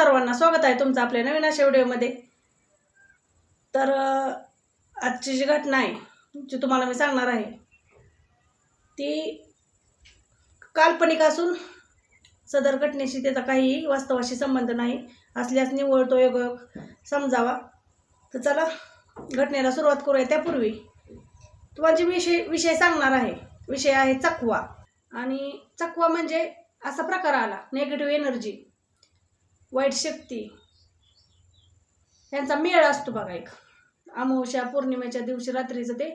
सर्वांना स्वागत आहे तुमचं आपल्या नवीन अशा व्हिडिओमध्ये। तर आजची जी घटना आहे जी तुम्हाला मी सांगणार आहे ती काल्पनिक असून सदर घटनेशी त्याचा काही वास्तवाशी संबंध नाही असल्यास निव्वळ तो योग समजावा। तर चला घटनेला सुरुवात करूया। त्यापूर्वी तुम्हाला जी विषय सांगणार आहे विषय आहे चकवा। आणि चकवा म्हणजे असा प्रकार आला, नेगेटिव्ह एनर्जी, वाईट शक्ती यांचा मेळ असतो बघा। एक अमावस्या पौर्णिमेच्या दिवशी रात्रीचं ते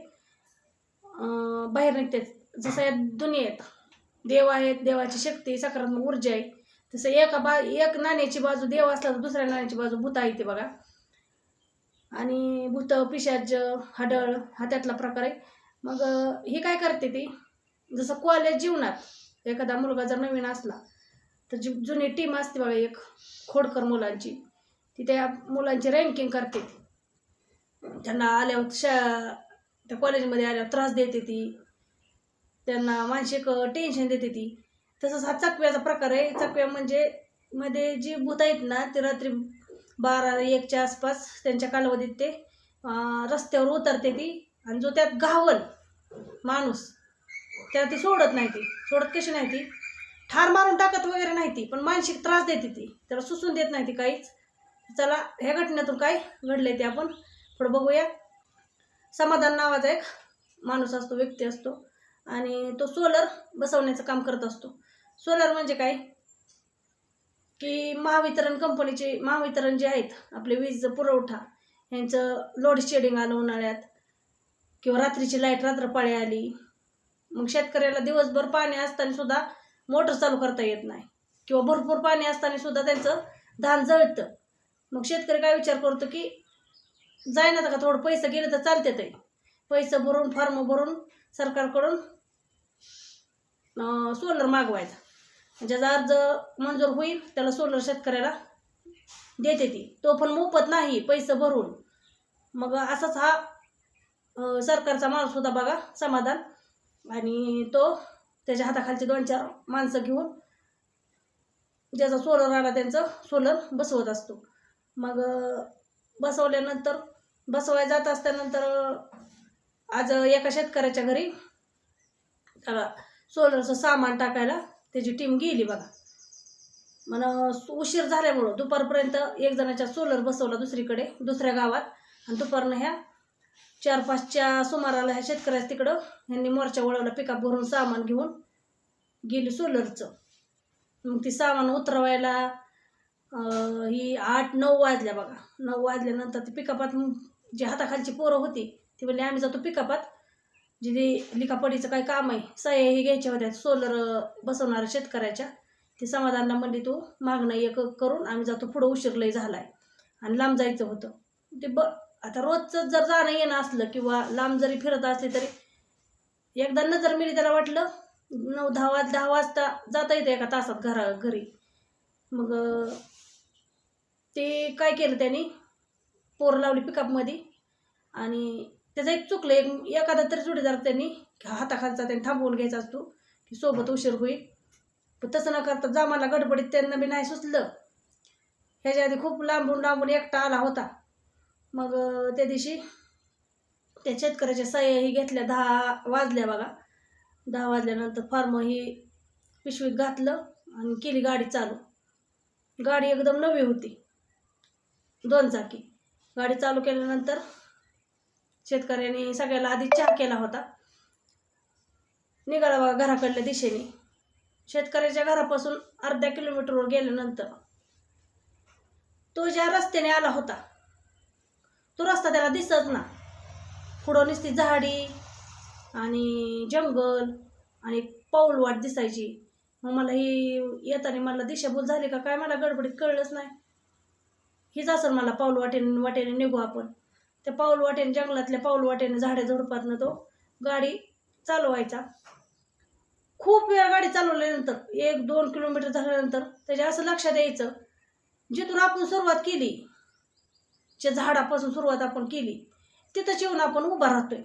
बाहेर निघते। जसं या दुनियेत देव आहेत, देवाची शक्ती, सकारात्मक ऊर्जा आहे, तसं एक नाण्याची बाजू देव असला तर दुसऱ्या नाण्याची बाजू भूत आहे ते बघा। आणि भूत, पिशाच, हडळ हा त्यातला प्रकार आहे। मग हे काय करते ती, जसं कॉलेज जीवनात एखादा मुलगा जर नवीन असला तर जी जुनी टीम असते बघा एक खोडकर मुलांची, ती त्या मुलांची रँकिंग करते। त्यांना आल्यावर त्या कॉलेजमध्ये आल्यावर त्रास देते ती, त्यांना मानसिक टेन्शन देते ती। तसंच हा चकव्याचा प्रकार आहे। चकव्या म्हणजे मध्ये जी भूत आहेत ना ते रात्री 12-1च्या आसपास त्यांच्या कालावधीत ते रस्त्यावर उतरते ती, आणि जो त्यात घावल माणूस त्याला ती सोडत नाही। ती सोडत कशी नाही, ती ठार मारून टाकत वगैरे नाही ती, पण मानसिक त्रास देते ती, त्याला सुसून देत नाही ती काहीच। चला ह्या घटनेतून काय घडले ते आपण पुढे बघूया। समाधान नावाचा एक माणूस असतो, व्यक्ती असतो, आणि तो सोलर बसवण्याचं काम करत असतो। सोलर म्हणजे काय की महावितरण कंपनीचे महावितरण जे आहेत आपले वीज पुरवठा यांचं लोड शेडिंग आलं उन्हाळ्यात, किंवा रात्रीची लाईट रात्रपाळी आली, मग शेतकऱ्याला दिवसभर पाणी असताना सुद्धा मोटर चालू करता येत नाही, किंवा भरपूर पाणी असताना सुद्धा त्यांचं धान जळतं। मग शेतकरी काय विचार करतो की जाईना का थोडं पैसे गेले तर चालते, ते पैसे भरून फॉर्म भरून सरकारकडून सोलर मागवायचा, ज्याचा अर्ज मंजूर होईल त्याला सोलर शेतकऱ्याला देते ती, तो पण मोफत नाही, पैसे भरून। मग असाच हा सरकारचा माणूस होता बघा समाधान, आणि तो त्याच्या हाताखालचे 2-4 माणसं घेऊन ज्याचा सोलर आला त्यांचं सोलर बसवत असतो। मग बसवल्यानंतर बसवायला जात असल्यानंतर आज एका शेतकऱ्याच्या घरी त्याला सोलरचं सामान टाकायला त्याची टीम गेली बघा। मला उशीर झाल्यामुळं दुपारपर्यंत एक जणाच्या सोलर बसवला दुसरीकडे दुसऱ्या गावात, आणि दुपारनं ह्या 4-5च्या सुमाराला ह्या शेतकऱ्याच्या तिकडं ह्यांनी मोर्चा वळवला, पिकअप भरून सामान घेऊन गेली सोलरचं। मग ती सामान उतरवायला ही 8-9 वाजल्या बघा। 9 वाजल्यानंतर ती पिकअपात जी हाताखालची पोरं होती ती म्हणली आम्ही जातो पिकअपात, जी लिखापडीचं काही काम आहे, सह्या ही घ्यायच्या होत्या सोलर बसवणाऱ्या शेतकऱ्याच्या, ती समाधानला म्हणली तू मागणं एक करून आम्ही जातो, पुढं उशीर लय झालाय आणि लांब जायचं होतं। ते आता रोजचं जर जाणं येणं असलं किंवा लांब जरी फिरत असले तरी एकदा नजर मिली त्याला वाटलं 9-10 वाजता जाता येतं एका तासात घरी। मग ते काय केलं त्यांनी, पोर लावली पिकअपमध्ये, आणि त्याचं एक चुकलं, एखादा तरी जोडीदार त्यांनी हाताखालचा त्यांनी थांबवून घ्यायचा असतो की सोबत उशीर होईल, पण तसं न करता जामाला गडबडीत त्यांना बी नाही सुचलं। ह्याच्या आधी खूप लांबून एकटा आला होता। मग त्या दिवशी त्या शेतकऱ्याच्या सह्या ही घेतल्या, 10 वाजल्या बघा। 10 वाजल्यानंतर फॉर्म ही पिशवीत घातलं आणि केली गाडी चालू। गाडी एकदम नवी होती, 2 चाकी गाडी चालू केल्यानंतर शेतकऱ्याने सगळ्याला आधी चहा केला होता, निघाला बघा घराकडल्या दिशेने। शेतकऱ्याच्या घरापासून अर्ध्या किलोमीटरवर गेल्यानंतर तो ज्या रस्त्याने आला होता तो रस्ता त्याला दिसत ना, पुढं नुसती झाडी आणि जंगल आणि पाऊल वाट दिसायची। मग मला ही येताना मला दिशाभूल झाली का काय मला गडबडीत कळलंच नाही, हीच असेल मला पाऊल वाटेने निघू आपण। त्या पाऊल वाटेने, जंगलातल्या पाऊल वाटेने झाडे झुडपातनं तो गाडी चालवायचा। खूप वेळ गाडी चालवल्यानंतर 1-2 किलोमीटर झाल्यानंतर त्याच्या असं लक्षात यायचं, जिथून आपण सुरुवात केली, ज्या झाडापासून सुरुवात आपण केली तिथंच येऊन आपण उभा राहतोय।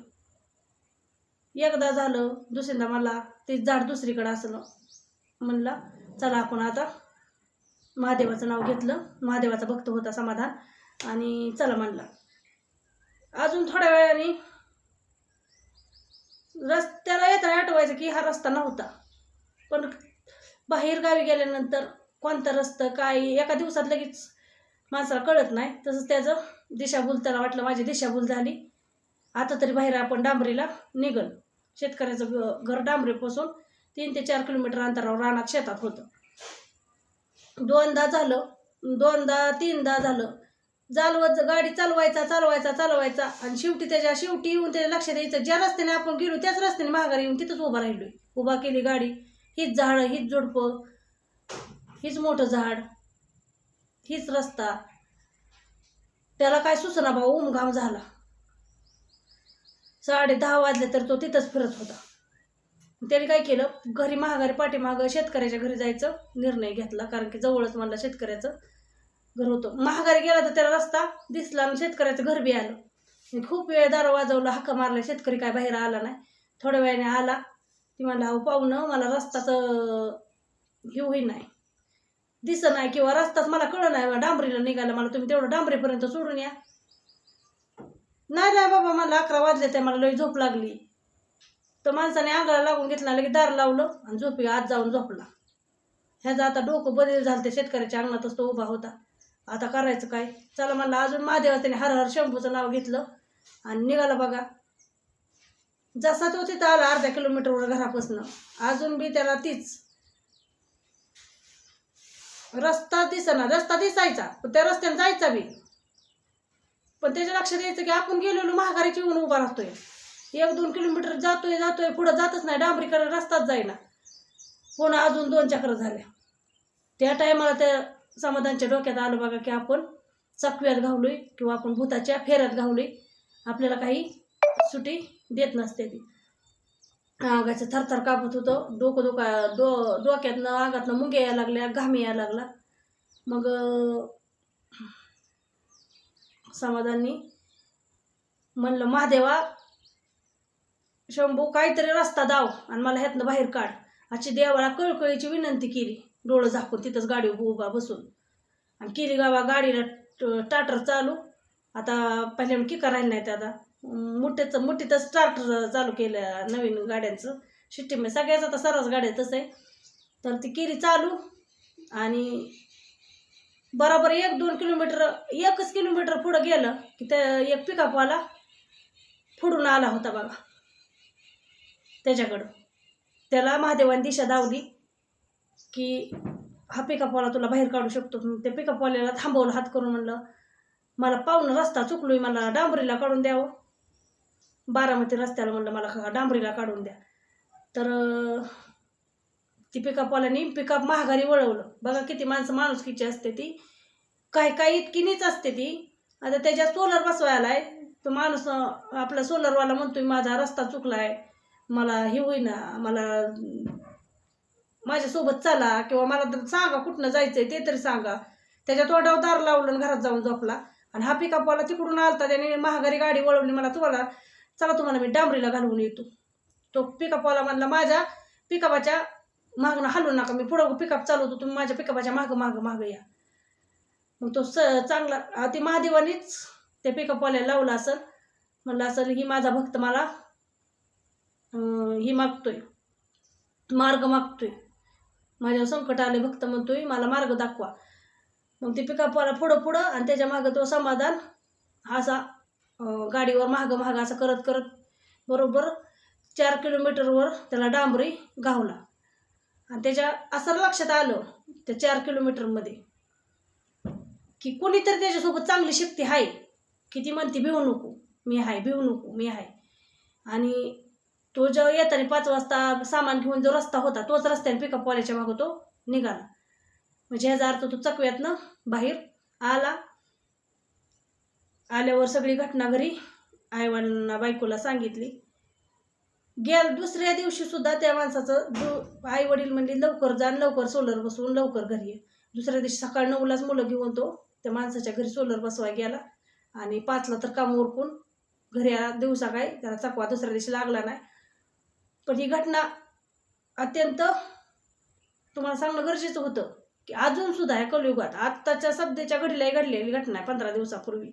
एकदा झालं, दुसऱ्यांदा मला ते झाड दुसरीकडे असलं, म्हणला चला आपण आता महादेवाचं नाव घेतलं, महादेवाचा भक्त होता समाधान, आणि चला म्हणला. अजून थोड्या वेळाने रस्त्याला येताना आठवायचं की हा रस्ता नव्हता, पण बाहेर गावी गेल्यानंतर कोणता रस्ता काय एका दिवसात लगेच माणसाला कळत नाही. तसंच त्याचं दिशाभूल त्याला वाटलं माझी दिशाभूल झाली, आता तरी बाहेर आपण डांबरीला निघल. शेतकऱ्याचं घर डांबरीपासून 3 ते 4 किलोमीटर अंतरावर रानात शेतात होतं. 2दा झालं, 2दा 3दा झालं, गाडी चालवायचा आणि शेवटी येऊन त्याच्या लक्षात यायचं ज्या रस्त्याने आपण गेलो त्याच रस्त्याने माघारी येऊन तिथंच उभा राहिलोय. उभा केली गाडी, हीच झाडं, हीच झुडपं, हीच मोठं झाड, हीच रस्ता. त्याला काय सुचना बा, घाम झाला. 10:30 वाजले तर तो तिथंच फिरत होता. त्याने काय केलं, घरी महागारी पाठीमागं शेतकऱ्याच्या घरी जायचं निर्णय घेतला, कारण की जवळच मला शेतकऱ्याचं घर होतं. महागारी गेला तर त्याला रस्ता दिसला आणि शेतकऱ्याचं घर बी आलं. खूप वेळ दार वाजवला, हाका मारला, शेतकरी काय बाहेर आला नाही. थोड्या वेळाने आला. ती म्हणला, अहो पाहुणं, मला रस्ताचं हे होई नाही, दिसत नाही, किंवा रस्ताच मला कळलं नाही, डांबरीला निघाला, मला तुम्ही तेवढं डांबरीपर्यंत सोडून या. नाही बाबा, मला 11 वाजले, ते मला लई झोप लागली. तर माणसाने अंगाला लागून घेतला, लगेच दार लावलं आणि झोपी आत जाऊन झोपला. ह्याचं आता डोकं बदल झालं. त्या शेतकऱ्याच्या अंगणातच तो उभा होता. आता करायचं काय? चला म्हणलं. अजून महादेवा त्याने हर हर शंभूचं नाव घेतलं आणि निघाला बघा. जसा तो तिथं आला अर्ध्या किलोमीटरवर घरापासून, अजून बी त्याला तीच रस्ता दिसेना. रस्ता दिसायचा पण त्या रस्त्याने जायचा बी, पण त्याच्या लक्षात यायचं की आपण गेलेलो महागारीची येऊन उभा राहतोय. 1-2 किलोमीटर जातोय पुढं जातच नाही, डांबरीकडे रस्ताच जाईना. पुन्हा अजून 2 चक्र झाल्या. त्या टायमाला त्या समाधानच्या डोक्यात आलं बघा की आपण चकव्यात घावलोय किंवा आपण भूताच्या फेऱ्यात घावलोय. आपल्याला काही सुटी देत नसते ती. अंगाचं थरथर कापत होतं, डोक्यातनं अंगातनं मुंग्या यायला लागल्या, घाम यायला लागला. मग समाधानी म्हणलं, महादेवा शंभू, काहीतरी रस्ता दाव आणि मला ह्यातनं बाहेर काढ. अशी देवाला कळकळीची विनंती केली, डोळं झाकून तिथंच गाडी उभा बसून. आणि केली गाडीला स्टार्टर चालू. आता पहिल्या किका राहिलं नाही, त्या आता मुठीतच स्टार्टर चालू केलं नवीन गाड्यांचं. शिट्टी सगळ्याच आता सर्वच गाड्या तसं आहे. तर ती केली चालू आणि बरोबर 1-2 किलोमीटर, 1 किलोमीटर पुढं गेलं की त्या एक पिकअपवाला पुढून आला होता बघा त्याच्याकडं. त्याला महादेवाने दिशा दावली की हा पिकअपवाला तुला बाहेर काढू शकतो. त्या पिकअपवाल्याला थांबवलं हात करून, म्हणलं, मला पाहुणं रस्ता चुकलोय, मला डांबरीला काढून द्यावं. बारामती रस्त्याला म्हणलं मला डांबरीला काढून द्या. तर ती पिकअपवाल्याने पिकअप महागारी वळवलं. बघा किती माणुसकीची असते ती, काय इतकी नीच असते ती. आता त्याच्या सोलर बसवायला आहे तो माणूस, आपला सोलरवाला म्हणतोय माझा रस्ता चुकलाय, मला हे होईना, मला माझ्यासोबत चला, किंवा मला सांगा कुठनं जायचंय ते तरी सांगा. त्याच्या तोंडावर दार लावलं, घरात जाऊन झोपला. आणि हा पिकअपवाला तिकडून आलता, त्याने महागारी गाडी वळवली. मला तुम्हाला मी डांबरीला घालवून येतो. तो पिकअपवाला म्हणला, माझ्या पिकअपाच्या मागणं हलवू नका, मी पुढं पिकअप चालवतो, तुम्ही माझ्या पिकअपाच्या मागं या. मग तो चांगला ती महादेवानीच त्या पिकअपवाल्याला लावला असेल, म्हणलं असेल ही माझा भक्त मला ही मागतोय, मार्ग मागतोय, माझ्यावर संकट आले, भक्त म्हणतोय मला मार्ग दाखवा. मग ते पिकअपवाला पुढं आणि त्याच्या मागं तो समाधान असा गाडीवर मागं असं करत बरोबर 4 किलोमीटरवर त्याला डांबरी गावला. आणि त्याच्या असं लक्षात आलं त्या 4 किलोमीटरमध्ये की कोणीतरी त्याच्यासोबत चांगली शक्ती आहे की ती म्हणते भिवू नको मी आहे. आणि तो जेव्हा येताना 5 वाजता सामान घेऊन जो रस्ता होता तोच रस्त्याने पिकअपवाल्याच्या मागं तो निघाला. म्हणजे ह्याचा अर्थ तो चकव्यातनं बाहेर आला. आल्यावर सगळी घटना घरी आईवडिलांना बायकोला सांगितली. दुसऱ्या दिवशी सुद्धा त्या माणसाचं आई वडील म्हणजे लवकर जा, लवकर सोलर बसवून लवकर घरी ये. दुसऱ्या दिवशी सकाळी 9लाच मुलं घेऊन तो त्या माणसाच्या घरी सोलर बसवाय गेला आणि 5ला तर काम उरकून घरी आला. दिवसा काय त्याला चकवा दुसऱ्या दिवशी लागला नाही. पण ही घटना अत्यंत तुम्हाला सांगणं गरजेचं होतं की अजून सुद्धा या कलियुगात आत्ताच्या सध्याच्या घडीलाही घडलेली घटना आहे 15 दिवसापूर्वी,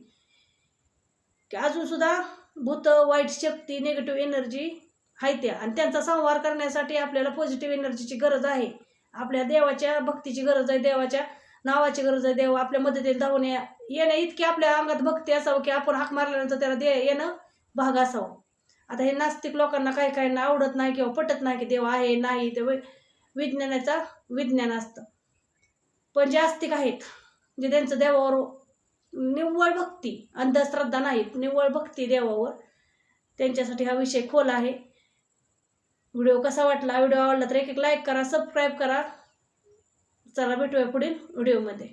की अजून सुद्धा भूत, वाईट शक्ती, निगेटिव्ह एनर्जी आहे त्या, आणि त्यांचा संहार करण्यासाठी आपल्याला पॉझिटिव्ह एनर्जीची गरज आहे. आपल्या देवाच्या भक्तीची गरज आहे, देवाच्या नावाची गरज आहे. देव आपल्या मदतीला धावून येणं इतकी आपल्या अंगात भक्ती असावं की आपण हाक मारल्यानंतर त्याला येणं भाग असावं. आता हे नास्तिक लोकांना काही काहींना आवडत नाही किंवा पटत नाही की देव आहे नाही, ते विज्ञानाचा विज्ञान असतं. पण जे आस्तिक आहेत, जे त्यांचं देवावर निव्वळ भक्ती, अंधश्रद्धा नाही, निव्वळ भक्ती देवावर, त्यांच्यासाठी हा विषय खोल आहे. व्हिडिओ कसा वाटला? व्हिडिओ आवडला तर एक लाईक करा, सबस्क्राईब करा. चला भेटूया पुढील व्हिडिओमध्ये.